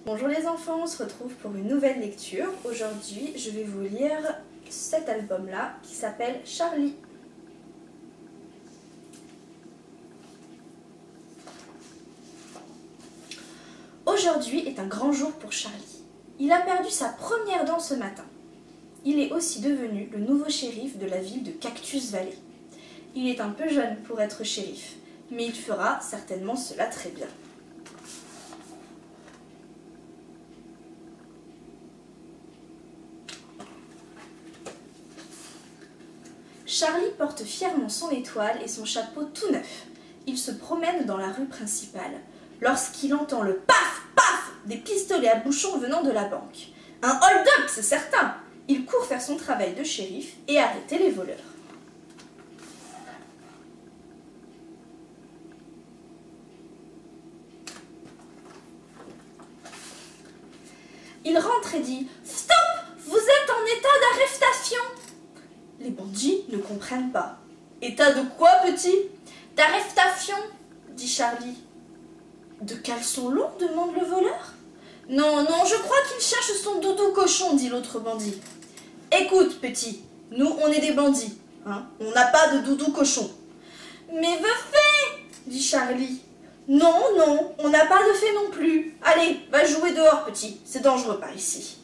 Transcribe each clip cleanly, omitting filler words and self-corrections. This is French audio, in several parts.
Bonjour les enfants, on se retrouve pour une nouvelle lecture. Aujourd'hui, je vais vous lire cet album-là qui s'appelle Charlie. Aujourd'hui est un grand jour pour Charlie. Il a perdu sa première dent ce matin. Il est aussi devenu le nouveau shérif de la ville de Cactus Valley. Il est un peu jeune pour être shérif, mais il fera certainement cela très bien. Charlie porte fièrement son étoile et son chapeau tout neuf. Il se promène dans la rue principale lorsqu'il entend le paf paf des pistolets à bouchon venant de la banque. Un hold-up, c'est certain. Il court faire son travail de shérif et arrêter les voleurs. Il rentre et dit « Stop! Vous êtes en état d'arrestation !» Les bandits ne comprennent pas. « État de quoi, petit ?»« D'arrestation !» dit Charlie. « De caleçon long ?» demande le voleur. « Non, non, je crois qu'il cherche son doudou cochon » dit l'autre bandit. « Écoute, petit, nous on est des bandits, hein, on n'a pas de doudou cochon. »« Mais fée !» dit Charlie. « Non, non, on n'a pas de fée non plus. Allez, va jouer dehors, petit, c'est dangereux par ici. »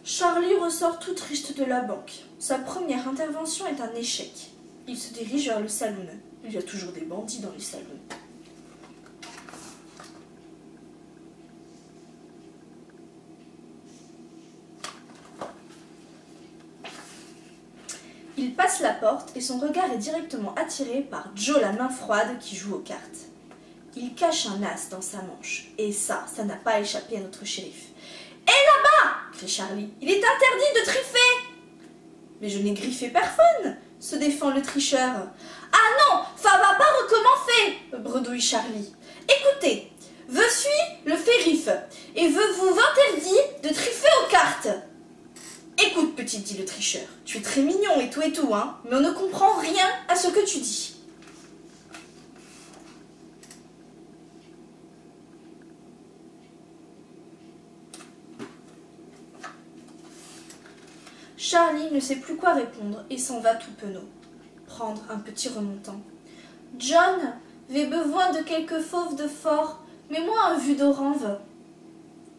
Charlie ressort tout triste de la banque. Sa première intervention est un échec. Il se dirige vers le saloon. Il y a toujours des bandits dans les salons. Il passe la porte et son regard est directement attiré par Joe la main froide qui joue aux cartes. Il cache un as dans sa manche. Et ça n'a pas échappé à notre shérif. « Hé là-bas !» crie Charlie. « Il est interdit de triffer !»« Mais je n'ai griffé personne !» se défend le tricheur. « Ah non, ça va pas recommencer !» bredouille Charlie. « Écoutez, je suis le shérif et je vous interdis de triffer aux cartes. » « Écoute, petit, dit le tricheur, tu es très mignon et tout, hein, mais on ne comprend rien à ce que tu dis. » Charlie ne sait plus quoi répondre et s'en va tout penaud. Prendre un petit remontant. « John, j'ai besoin de quelques fauves de fort. Mets-moi un jus d'orange. »«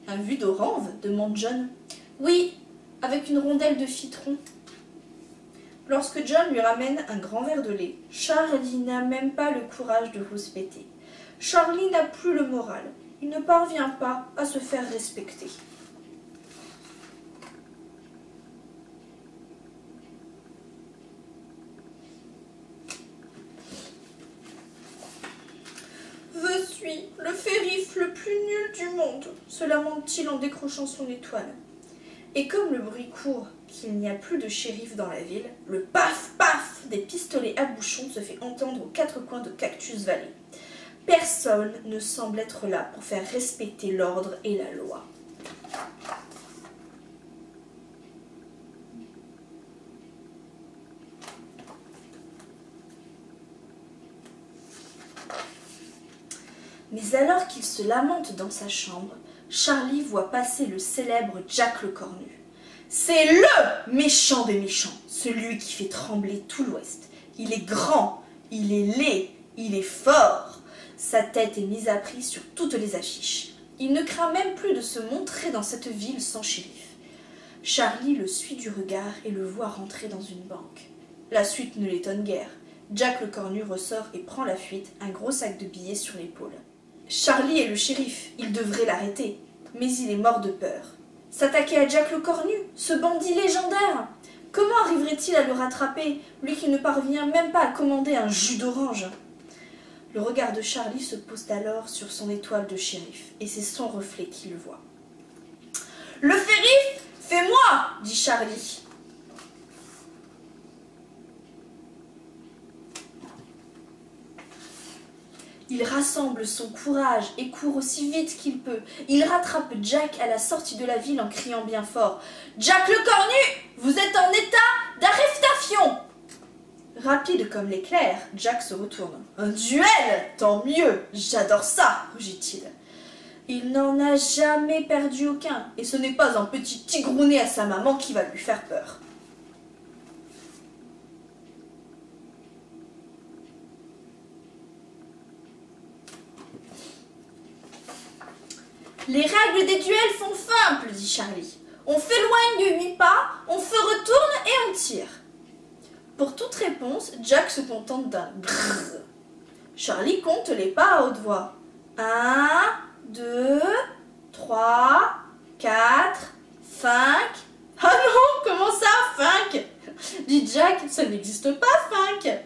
Un jus d'orange » demande John. « Oui, avec une rondelle de citron. » Lorsque John lui ramène un grand verre de lait, Charlie n'a même pas le courage de rouspéter. Charlie n'a plus le moral. Il ne parvient pas à se faire respecter. Je suis le shérif le plus nul du monde, se lamente-t-il en décrochant son étoile. Et comme le bruit court qu'il n'y a plus de shérif dans la ville, le paf-paf des pistolets à bouchon se fait entendre aux quatre coins de Cactus Valley. Personne ne semble être là pour faire respecter l'ordre et la loi. Mais alors qu'il se lamente dans sa chambre, Charlie voit passer le célèbre Jack le Cornu. C'est LE méchant des méchants, celui qui fait trembler tout l'Ouest. Il est grand, il est laid, il est fort. Sa tête est mise à prix sur toutes les affiches. Il ne craint même plus de se montrer dans cette ville sans shérif. Charlie le suit du regard et le voit rentrer dans une banque. La suite ne l'étonne guère. Jack le Cornu ressort et prend la fuite, un gros sac de billets sur l'épaule. Charlie est le shérif, il devrait l'arrêter, mais il est mort de peur. S'attaquer à Jack le Cornu, ce bandit légendaire? Comment arriverait-il à le rattraper, lui qui ne parvient même pas à commander un jus d'orange? Le regard de Charlie se pose alors sur son étoile de shérif, et c'est son reflet qui le voit. « Le shérif, c'est moi !» dit Charlie. Il rassemble son courage et court aussi vite qu'il peut. Il rattrape Jack à la sortie de la ville en criant bien fort. « Jack le cornu, vous êtes en état d'arrestation !» Rapide comme l'éclair, Jack se retourne. « Un duel, tant mieux, j'adore ça !» rugit-il. Il n'en a jamais perdu aucun, et ce n'est pas un petit tigrounet à sa maman qui va lui faire peur. Les règles des duels sont simples, dit Charlie. On s'éloigne de 8 pas, on se retourne et on tire. Pour toute réponse, Jack se contente d'un grrr. Charlie compte les pas à haute voix. 1, 2, 3, 4, 5. Ah non, comment ça, 5 dit Jack, ça n'existe pas, 5.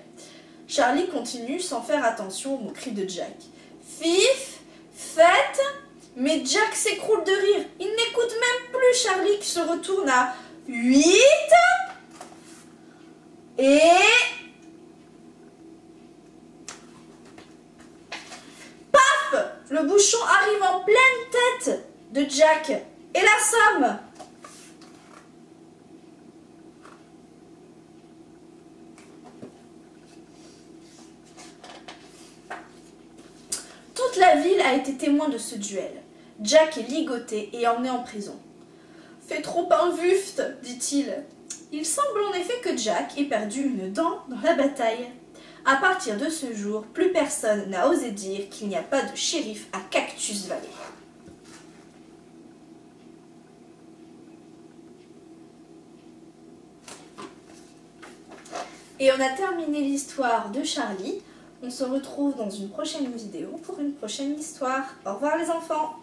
Charlie continue sans faire attention aux moqueries de Jack. 6, 7... Mais Jack s'écroule de rire. Il n'écoute même plus Charlie qui se retourne à 8 et... Paf! Le bouchon arrive en pleine tête de Jack et l'assomme. Toute la ville a été témoin de ce duel. Jack est ligoté et emmené en prison. « Fais trop injuste, dit-il. Il semble en effet que Jack ait perdu une dent dans la bataille. À partir de ce jour, plus personne n'a osé dire qu'il n'y a pas de shérif à Cactus Valley. Et on a terminé l'histoire de Charlie. On se retrouve dans une prochaine vidéo pour une prochaine histoire. Au revoir les enfants!